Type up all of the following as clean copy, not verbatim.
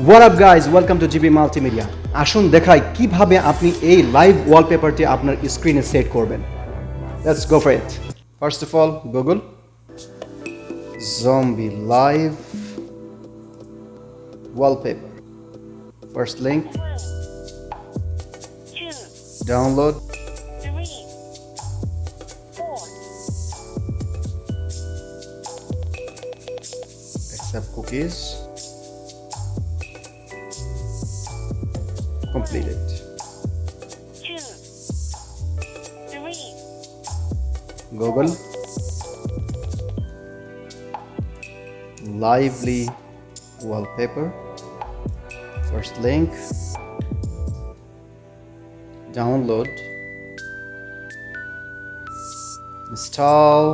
What up guys, welcome to GP Multimedia. আসুন দেখাই কিভাবে আপনি এই লাইভ ওয়ালপেপারটি আপনার স্ক্রিনে সেট করবেন। Let's go for it. First of all, Google zombie live wallpaper. First link, download. Accept cookies. Completed. 2, 3, Google lively wallpaper. First link, download, install.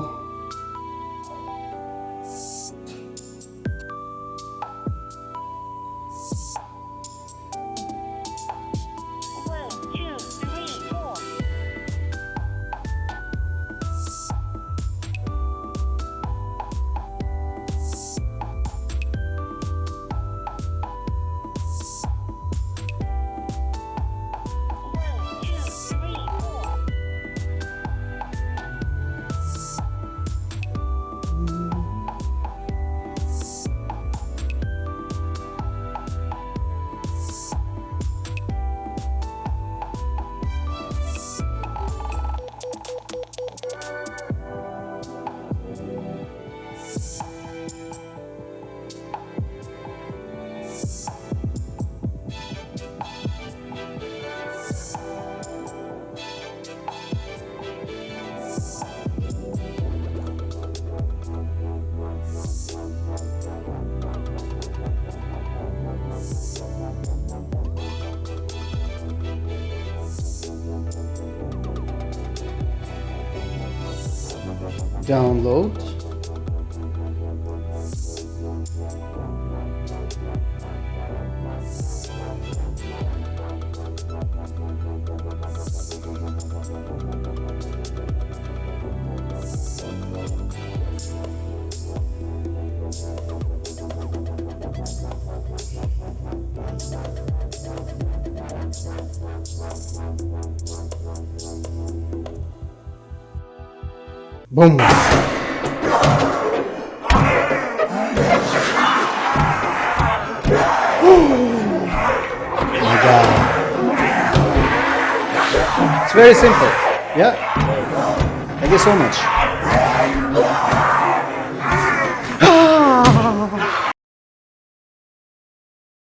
Download. Boom. My God. It's very simple. Yeah. Thank you so much.